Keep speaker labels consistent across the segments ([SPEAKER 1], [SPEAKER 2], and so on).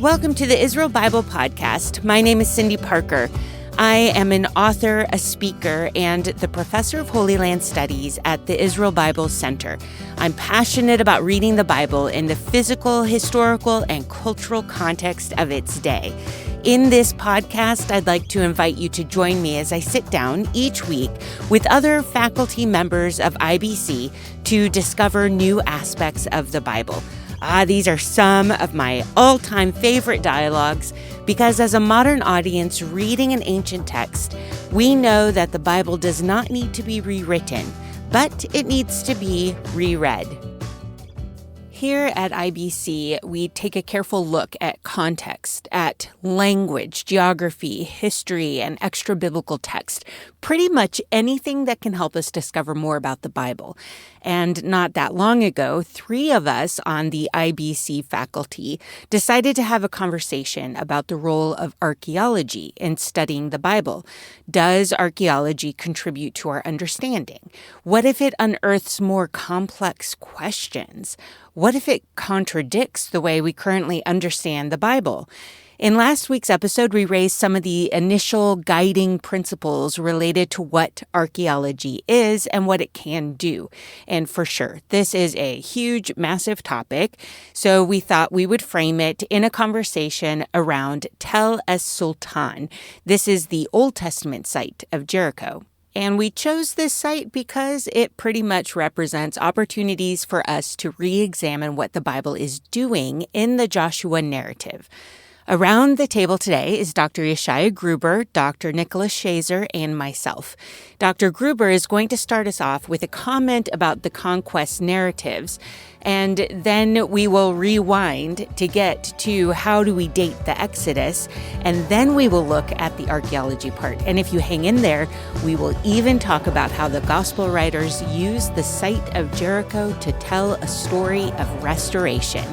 [SPEAKER 1] Welcome to the Israel Bible Podcast. My name is Cyndi Parker. I am an author, a speaker, and the professor of Holy Land Studies at the Israel Bible Center. I'm passionate about reading the Bible in the physical, historical, and cultural context of its day. In this podcast, I'd like to invite you to join me as I sit down each week with other faculty members of IBC to discover new aspects of the Bible. These are some of my all-time favorite dialogues because as a modern audience reading an ancient text, we know that the Bible does not need to be rewritten, but it needs to be reread. Here at IBC, we take a careful look at context, at language, geography, history, and extra-biblical text, pretty much anything that can help us discover more about the Bible. And not that long ago, 3 of us on the IBC faculty decided to have a conversation about the role of archaeology in studying the Bible. Does archaeology contribute to our understanding? What if it unearths more complex questions? What if it contradicts the way we currently understand the Bible? In last week's episode, we raised some of the initial guiding principles related to what archaeology is and what it can do. And for sure, this is a huge, massive topic, so we thought we would frame it in a conversation around Tel es-Sultan. This is the Old Testament site of Jericho. And we chose this site because it pretty much represents opportunities for us to re-examine what the Bible is doing in the Joshua narrative. Around the table today is Dr. Yeshaya Gruber, Dr. Nicholas Schaser, and myself. Dr. Gruber is going to start us off with a comment about the conquest narratives, and then we will rewind to get to how do we date the Exodus, and then we will look at the archaeology part. And if you hang in there, we will even talk about how the gospel writers use the site of Jericho to tell a story of restoration.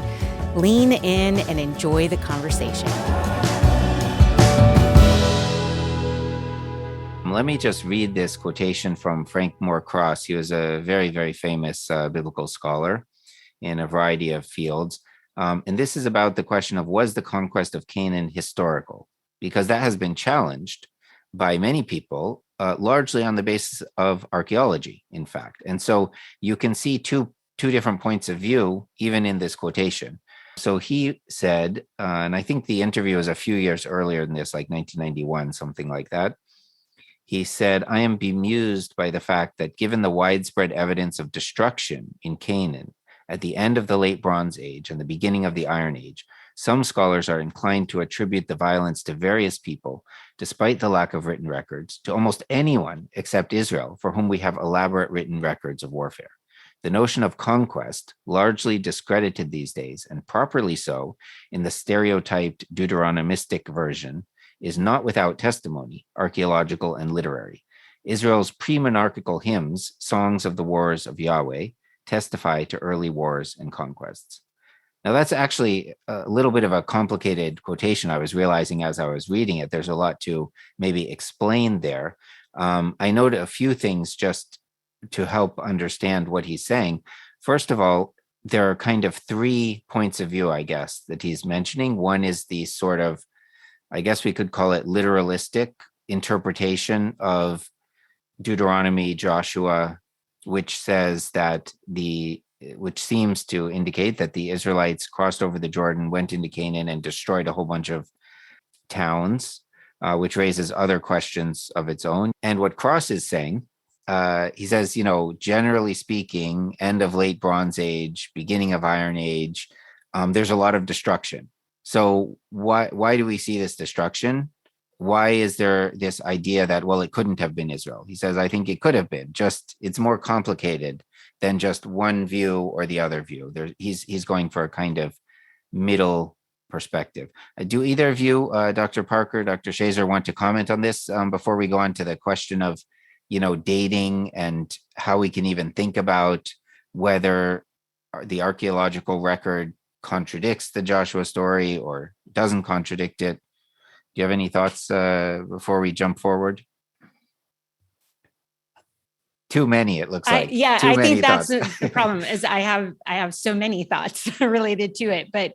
[SPEAKER 1] Lean in and enjoy the conversation.
[SPEAKER 2] Let me just read this quotation from Frank Moore Cross. He was a very, very famous biblical scholar in a variety of fields. And this is about the question of, was the conquest of Canaan historical? Because that has been challenged by many people, largely on the basis of archaeology, in fact. And so you can see two different points of view, even in this quotation. So he said, and I think the interview was a few years earlier than this, like 1991, something like that. He said, I am bemused by the fact that given the widespread evidence of destruction in Canaan at the end of the late Bronze Age and the beginning of the Iron Age, some scholars are inclined to attribute the violence to various people, despite the lack of written records, to almost anyone except Israel, for whom we have elaborate written records of warfare. The notion of conquest, largely discredited these days, and properly so in the stereotyped Deuteronomistic version, is not without testimony, archaeological and literary. Israel's pre-monarchical hymns, songs of the wars of Yahweh, testify to early wars and conquests. Now, that's actually a little bit of a complicated quotation. I was realizing as I was reading it, there's a lot to maybe explain there. I noted a few things just to help understand what he's saying. First of all, there are kind of 3 points of view, I guess, that he's mentioning. One is the sort of, I guess we could call it literalistic interpretation of Deuteronomy, Joshua, which says that which seems to indicate that the Israelites crossed over the Jordan, went into Canaan, and destroyed a whole bunch of towns, which raises other questions of its own. And what Cross is saying, he says, generally speaking, end of late Bronze Age, beginning of Iron Age, there's a lot of destruction. So why do we see this destruction? Why is there this idea that, well, it couldn't have been Israel? He says, I think it could have been. Just it's more complicated than just one view or the other view. He's going for a kind of middle perspective. Do either of you, Dr. Parker, Dr. Schaser, want to comment on this before we go on to the question of dating and how we can even think about whether the archaeological record contradicts the Joshua story or doesn't contradict it? Do you have any thoughts before we jump forward? Too many, it looks like.
[SPEAKER 1] I think that's the problem is I have so many thoughts related to it. But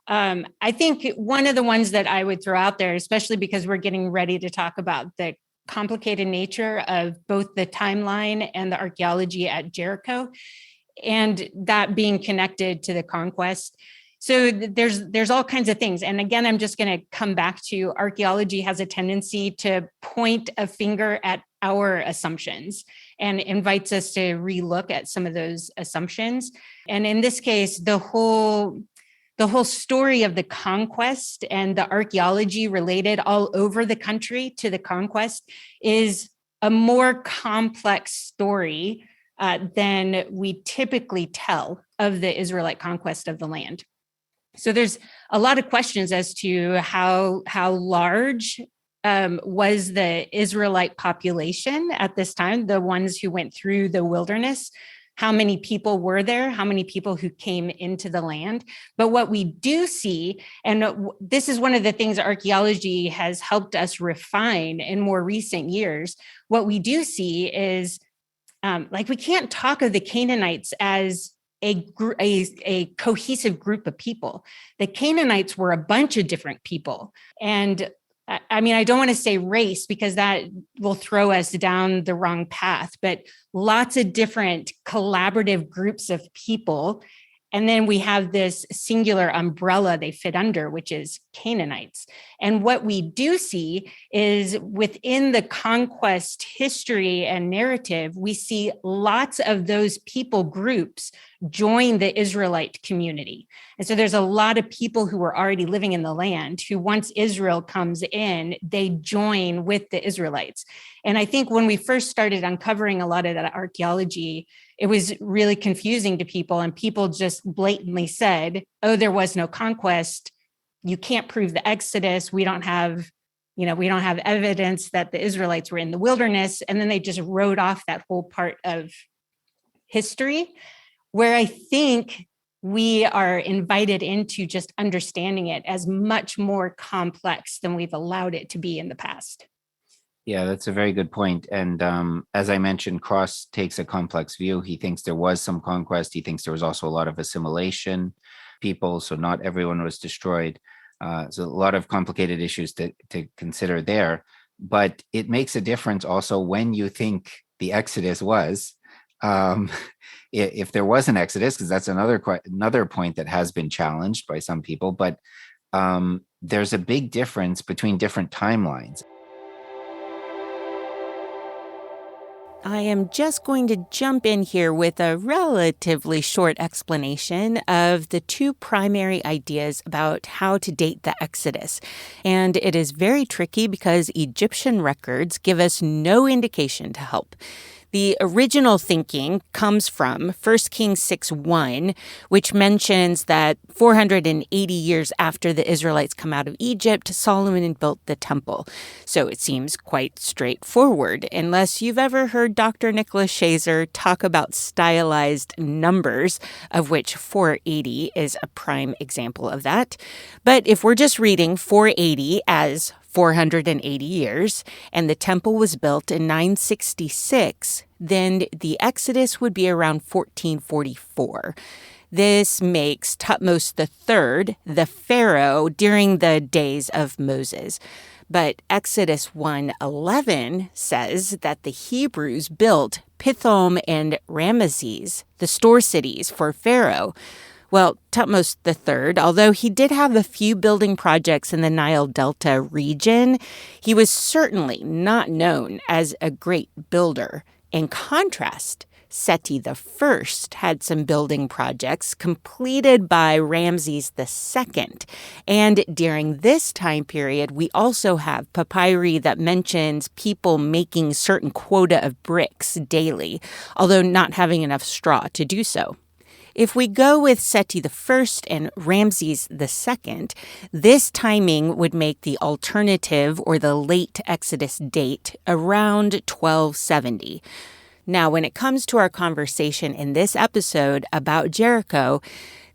[SPEAKER 1] I think one of the ones that I would throw out there, especially because we're getting ready to talk about the complicated nature of both the timeline and the archaeology at Jericho, and that being connected to the conquest. So there's all kinds of things. And again, I'm just going to come back to archaeology has a tendency to point a finger at our assumptions and invites us to relook at some of those assumptions. And in this case, the whole story of the conquest and the archaeology related all over the country to the conquest is a more complex story than we typically tell of the Israelite conquest of the land. So there's a lot of questions as to how large was the Israelite population at this time, the ones who went through the wilderness. How many people were there? How many people who came into the land? But what we do see, and this is one of the things archaeology has helped us refine in more recent years, what we do see is we can't talk of the Canaanites as a cohesive group of people. The Canaanites were a bunch of different people. And I mean, I don't want to say race because that will throw us down the wrong path, but lots of different collaborative groups of people. And then we have this singular umbrella they fit under, which is Canaanites. And what we do see is within the conquest history and narrative, we see lots of those people groups join the Israelite community. And so there's a lot of people who were already living in the land who, once Israel comes in, they join with the Israelites. And I think when we first started uncovering a lot of that archaeology, it was really confusing to people, and people just blatantly said, oh, there was no conquest. You can't prove the Exodus. We don't have evidence that the Israelites were in the wilderness. And then they just wrote off that whole part of history, where I think we are invited into just understanding it as much more complex than we've allowed it to be in the past.
[SPEAKER 2] Yeah, that's a very good point. And as I mentioned, Cross takes a complex view. He thinks there was some conquest. He thinks there was also a lot of assimilation people. So not everyone was destroyed. So a lot of complicated issues to consider there. But it makes a difference also when you think the Exodus was. If there was an Exodus, because that's another point that has been challenged by some people. But there's a big difference between different timelines.
[SPEAKER 1] I am just going to jump in here with a relatively short explanation of the two primary ideas about how to date the Exodus. And it is very tricky because Egyptian records give us no indication to help. The original thinking comes from 1 Kings 6:1, which mentions that 480 years after the Israelites come out of Egypt, Solomon built the temple. So it seems quite straightforward, unless you've ever heard Dr. Nicholas Schaser talk about stylized numbers, of which 480 is a prime example of that. But if we're just reading 480 as 480 years, and the temple was built in 966, then the Exodus would be around 1444. This makes Thutmose III the pharaoh during the days of Moses. But Exodus 1:11 says that the Hebrews built Pithom and Ramesses, the store cities for Pharaoh. Well, Thutmose III, although he did have a few building projects in the Nile Delta region, he was certainly not known as a great builder. In contrast, Seti I had some building projects completed by Ramses II. And during this time period, we also have papyri that mentions people making certain quota of bricks daily, although not having enough straw to do so. If we go with Seti I and Ramses II, this timing would make the alternative or the late Exodus date around 1270. Now, when it comes to our conversation in this episode about Jericho,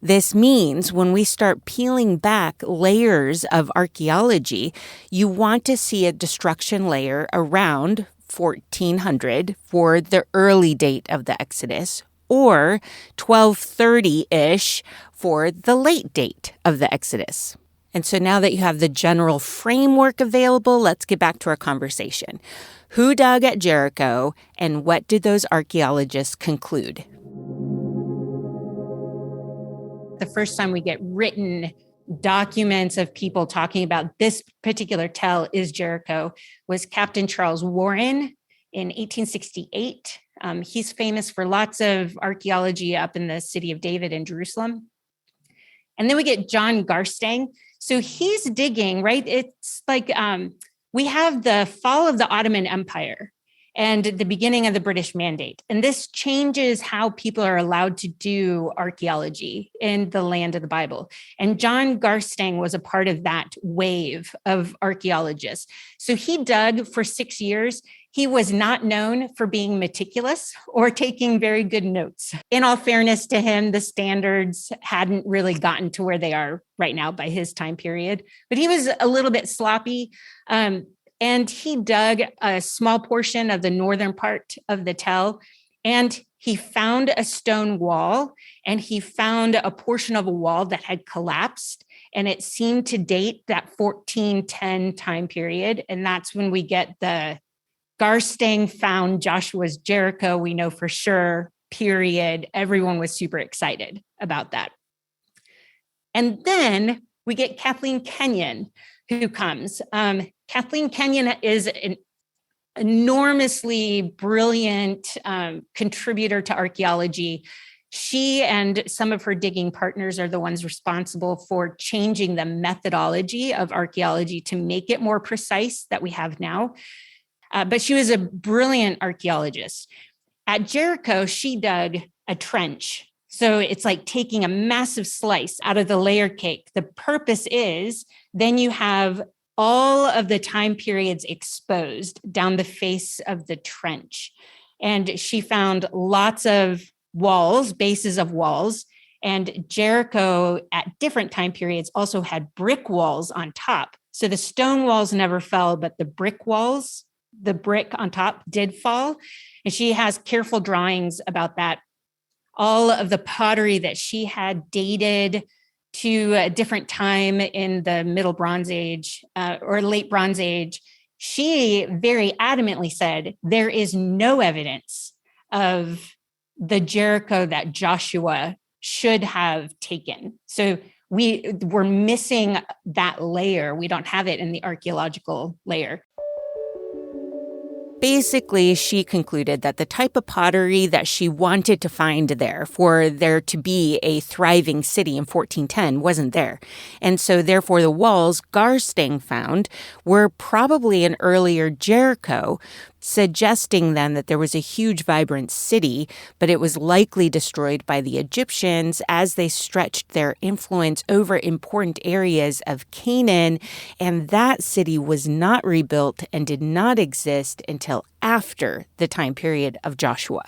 [SPEAKER 1] this means when we start peeling back layers of archaeology, you want to see a destruction layer around 1400 for the early date of the Exodus, or 1230-ish for the late date of the Exodus. And so now that you have the general framework available, let's get back to our conversation. Who dug at Jericho, and what did those archaeologists conclude? The first time we get written documents of people talking about this particular tell is Jericho was Captain Charles Warren in 1868. He's famous for lots of archaeology up in the city of David in Jerusalem. And then we get John Garstang. So he's digging, right? It's like we have the fall of the Ottoman Empire and the beginning of the British Mandate. And this changes how people are allowed to do archaeology in the land of the Bible. And John Garstang was a part of that wave of archaeologists. So he dug for 6 years. He was not known for being meticulous or taking very good notes. In all fairness to him, the standards hadn't really gotten to where they are right now by his time period, but he was a little bit sloppy. And he dug a small portion of the northern part of the tell, and he found a stone wall, and he found a portion of a wall that had collapsed, and it seemed to date that 1410 time period. And that's when we get the Garstang found Joshua's Jericho. We know for sure, period. Everyone was super excited about that. And then we get Kathleen Kenyon, who comes. Kathleen Kenyon is an enormously brilliant contributor to archaeology. She and some of her digging partners are the ones responsible for changing the methodology of archaeology to make it more precise that we have now. But she was a brilliant archaeologist. At Jericho, she dug a trench. So it's like taking a massive slice out of the layer cake. The purpose is then you have all of the time periods exposed down the face of the trench. And she found lots of walls, bases of walls. And Jericho at different time periods also had brick walls on top. So the stone walls never fell, but the brick walls, the brick on top did fall. And she has careful drawings about that. All of the pottery that she had dated to a different time in the Middle Bronze Age or Late Bronze Age, she very adamantly said, there is no evidence of the Jericho that Joshua should have taken. So we're missing that layer. We don't have it in the archaeological layer. Basically, she concluded that the type of pottery that she wanted to find there for there to be a thriving city in 1410 wasn't there. And so therefore the walls Garstang found were probably an earlier Jericho, suggesting then that there was a huge vibrant city, but it was likely destroyed by the Egyptians as they stretched their influence over important areas of Canaan, and that city was not rebuilt and did not exist until after the time period of Joshua.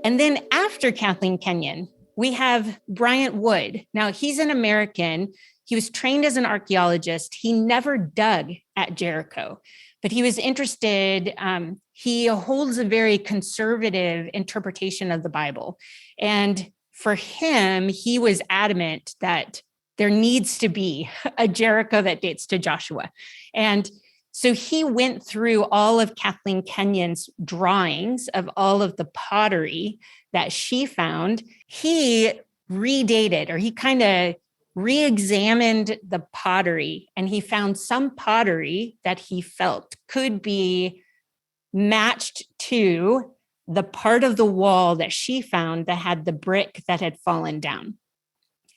[SPEAKER 1] And then after Kathleen Kenyon, we have Bryant Wood. Now, he's an American. He was trained as an archaeologist. He never dug at Jericho, but he was interested. He holds a very conservative interpretation of the Bible. And for him, he was adamant that there needs to be a Jericho that dates to Joshua. And so he went through all of Kathleen Kenyon's drawings of all of the pottery that she found. He redated, or he kind of re-examined the pottery, and he found some pottery that he felt could be matched to the part of the wall that she found that had the brick that had fallen down.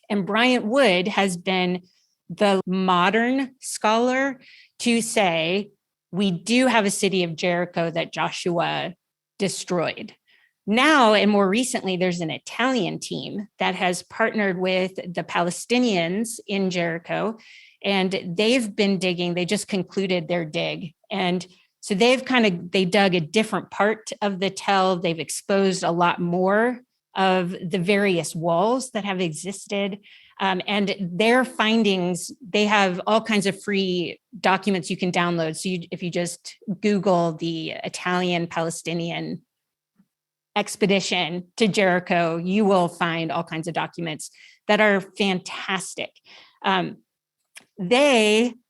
[SPEAKER 1] And Bryant Wood has been the modern scholar to say, we do have a city of Jericho that Joshua destroyed. Now, and more recently, there's an Italian team that has partnered with the Palestinians in Jericho, and they've been digging. They just concluded their dig. And so they dug a different part of the tell. They've exposed a lot more of the various walls that have existed. And their findings, they have all kinds of free documents you can download. So if you just Google the Italian Palestinian expedition to Jericho, you will find all kinds of documents that are fantastic.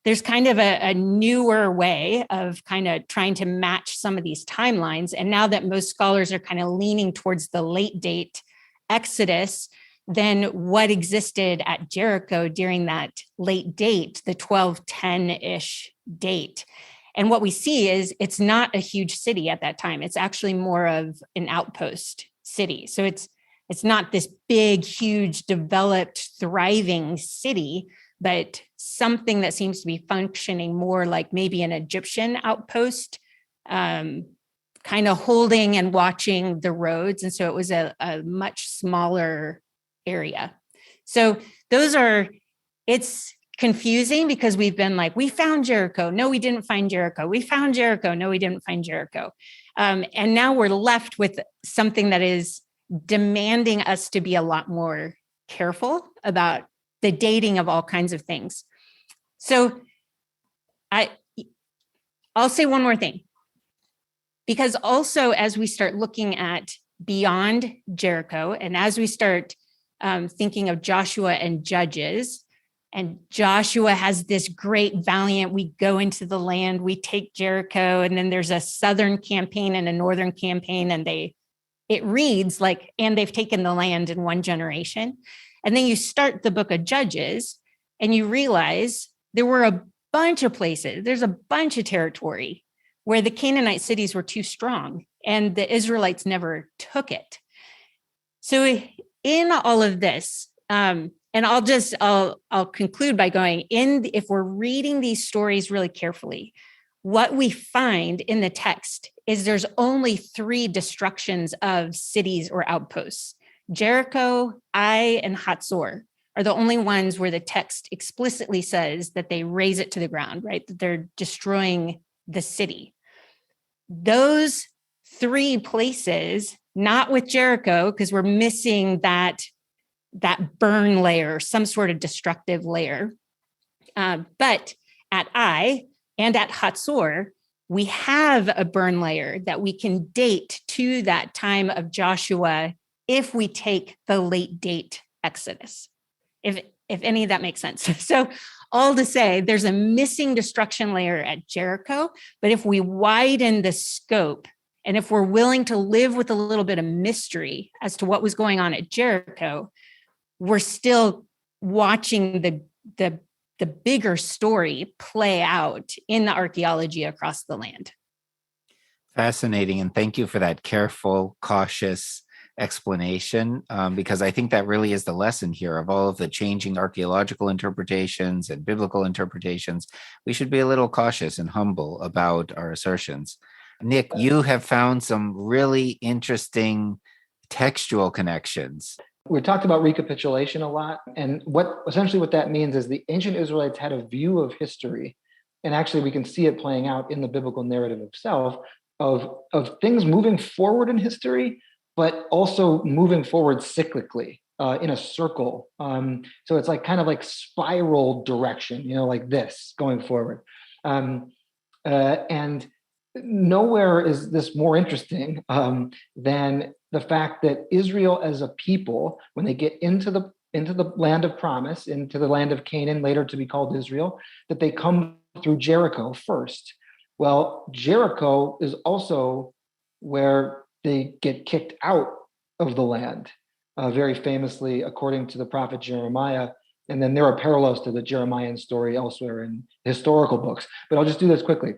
[SPEAKER 1] There's kind of a newer way of kind of trying to match some of these timelines. And now that most scholars are kind of leaning towards the late date Exodus, then what existed at Jericho during that late date, the 1210-ish date. And what we see is it's not a huge city at that time. It's actually more of an outpost city. So it's not this big, huge, developed, thriving city, but something that seems to be functioning more like maybe an Egyptian outpost, kind of holding and watching the roads. And so it was a much smaller area. So it's confusing because we've been like, we found Jericho. No, we didn't find Jericho. We found Jericho. No, we didn't find Jericho. And now we're left with something that is demanding us to be a lot more careful about the dating of all kinds of things. So I'll say one more thing, because also as we start looking at beyond Jericho, and as we start thinking of Joshua and Judges, and Joshua has this great valiant, we go into the land, we take Jericho, and then there's a southern campaign and a northern campaign, and it reads like, and they've taken the land in one generation. And then you start the book of Judges and you realize there were a bunch of places, there's a bunch of territory where the Canaanite cities were too strong and the Israelites never took it. So in all of this, and I'll conclude by going if we're reading these stories really carefully, what we find in the text is there's only 3 destructions of cities or outposts. Jericho, Ai, and Hatzor are the only ones where the text explicitly says that they raze it to the ground, right? That they're destroying the city. Those 3 places, not with Jericho, because we're missing that burn layer, some sort of destructive layer. But at Ai and at Hatzor, we have a burn layer that we can date to that time of Joshua if we take the late date Exodus, if any of that makes sense. So all to say, there's a missing destruction layer at Jericho, but if we widen the scope, and if we're willing to live with a little bit of mystery as to what was going on at Jericho, we're still watching the bigger story play out in the archaeology across the land.
[SPEAKER 2] Fascinating. And thank you for that careful, cautious explanation, because I think that really is the lesson here of all of the changing archaeological interpretations and biblical interpretations. We should be a little cautious and humble about our assertions. Nick, you have found some really interesting textual connections.
[SPEAKER 3] We talked about recapitulation a lot, and what that means is the ancient Israelites had a view of history, and actually we can see it playing out in the biblical narrative itself of things moving forward in history, but also moving forward cyclically in a circle. So it's like kind of like spiral direction, like this going forward. And nowhere is this more interesting than the fact that Israel as a people, when they get into the land of promise, into the land of Canaan, later to be called Israel, that they come through Jericho first. Well, Jericho is also where they get kicked out of the land, very famously, according to the prophet Jeremiah. And then there are parallels to the Jeremiah story elsewhere in historical books. But I'll just do this quickly.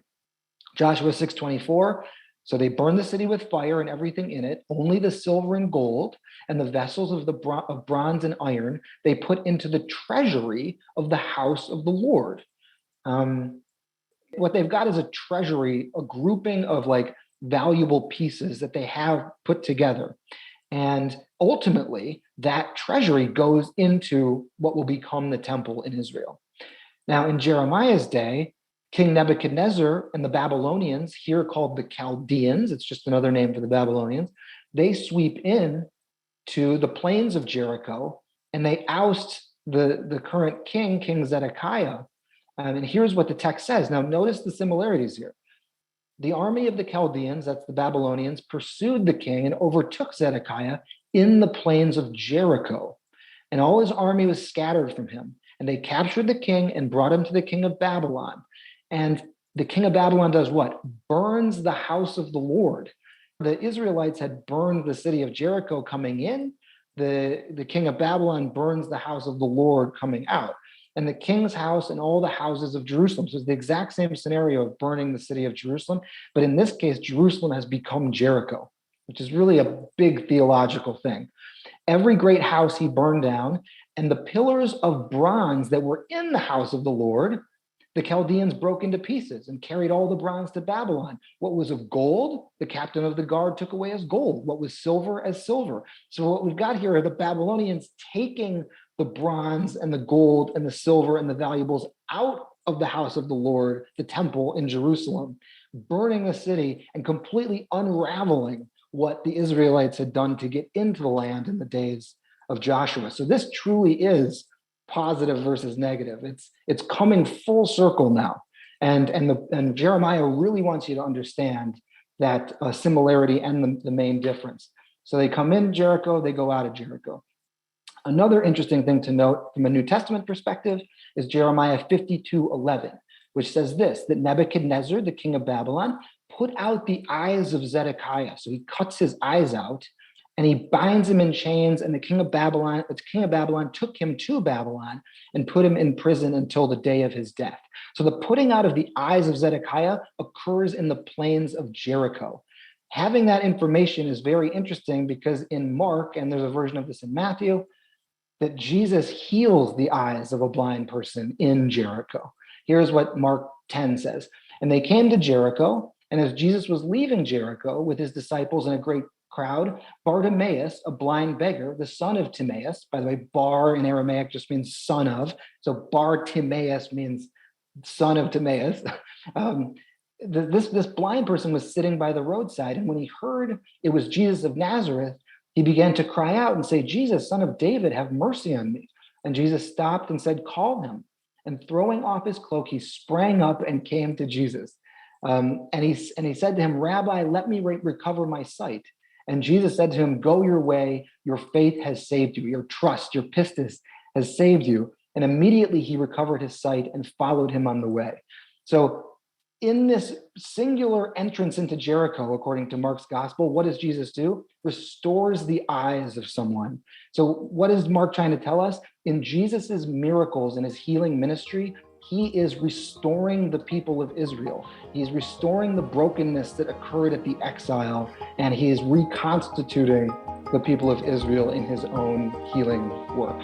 [SPEAKER 3] Joshua 6:24. So they burned the city with fire and everything in it, only the silver and gold and the vessels of bronze and iron they put into the treasury of the house of the Lord. What they've got is a treasury, a grouping of like valuable pieces that they have put together. And ultimately, that treasury goes into what will become the temple in Israel. Now, in Jeremiah's day, King Nebuchadnezzar and the Babylonians, here called the Chaldeans, it's just another name for the Babylonians, they sweep in to the plains of Jericho and they oust the current King Zedekiah. And here's what the text says. Now, notice the similarities here. The army of the Chaldeans, that's the Babylonians, pursued the king and overtook Zedekiah in the plains of Jericho. And all his army was scattered from him. And they captured the king and brought him to the king of Babylon. And the king of Babylon does what? Burns the house of the Lord. The Israelites had burned the city of Jericho coming in. The king of Babylon burns the house of the Lord coming out. And the king's house and all the houses of Jerusalem. So it's the exact same scenario of burning the city of Jerusalem. But in this case, Jerusalem has become Jericho, which is really a big theological thing. Every great house he burned down, and the pillars of bronze that were in the house of the Lord, the Chaldeans broke into pieces and carried all the bronze to Babylon. What was of gold, the captain of the guard took away as gold. What was silver, as silver. So what we've got here are the Babylonians taking the bronze and the gold and the silver and the valuables out of the house of the Lord, the temple in Jerusalem, burning the city and completely unraveling what the Israelites had done to get into the land in the days of Joshua. So this truly is positive versus negative. It's coming full circle now. And Jeremiah really wants you to understand that similarity and the main difference. So they come in Jericho, they go out of Jericho. Another interesting thing to note from a New Testament perspective is Jeremiah 52:11, which says this, that Nebuchadnezzar, the king of Babylon, put out the eyes of Zedekiah. So he cuts his eyes out and he binds him in chains, and the king of Babylon took him to Babylon and put him in prison until the day of his death. So the putting out of the eyes of Zedekiah occurs in the plains of Jericho. Having that information is very interesting because in Mark, and there's a version of this in Matthew, that Jesus heals the eyes of a blind person in Jericho. Here's what Mark 10 says. And they came to Jericho, and as Jesus was leaving Jericho with his disciples and a great crowd, Bartimaeus, a blind beggar, the son of Timaeus, by the way, Bar in Aramaic just means son of, so Bartimaeus means son of Timaeus. This blind person was sitting by the roadside, and when he heard it was Jesus of Nazareth, he began to cry out and say, Jesus, son of David, have mercy on me. And Jesus stopped and said, call him. And throwing off his cloak, he sprang up and came to Jesus. And he said to him, Rabbi, let me recover my sight. And Jesus said to him, go your way, your faith has saved you. Your trust, your pistis has saved you. And immediately he recovered his sight and followed him on the way. So in this singular entrance into Jericho, according to Mark's gospel, what does Jesus do? Restores the eyes of someone. So what is Mark trying to tell us? In Jesus's miracles and his healing ministry, he is restoring the people of Israel. He's restoring the brokenness that occurred at the exile, and he is reconstituting the people of Israel in his own healing work.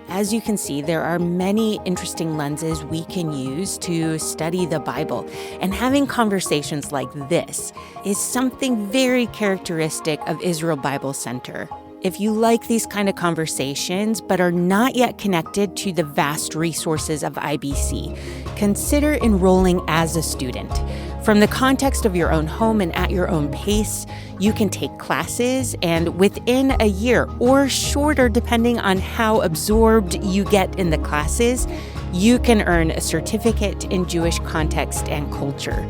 [SPEAKER 1] As you can see, there are many interesting lenses we can use to study the Bible, and having conversations like this is something very characteristic of Israel Bible Center. If you like these kind of conversations but are not yet connected to the vast resources of IBC, consider enrolling as a student. From the context of your own home and at your own pace, you can take classes, and within a year or shorter, depending on how absorbed you get in the classes, you can earn a certificate in Jewish context and culture.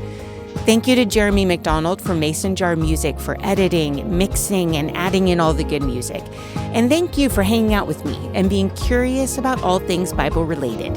[SPEAKER 1] Thank you to Jeremy McDonald from Mason Jar Music for editing, mixing, and adding in all the good music. And thank you for hanging out with me and being curious about all things Bible related.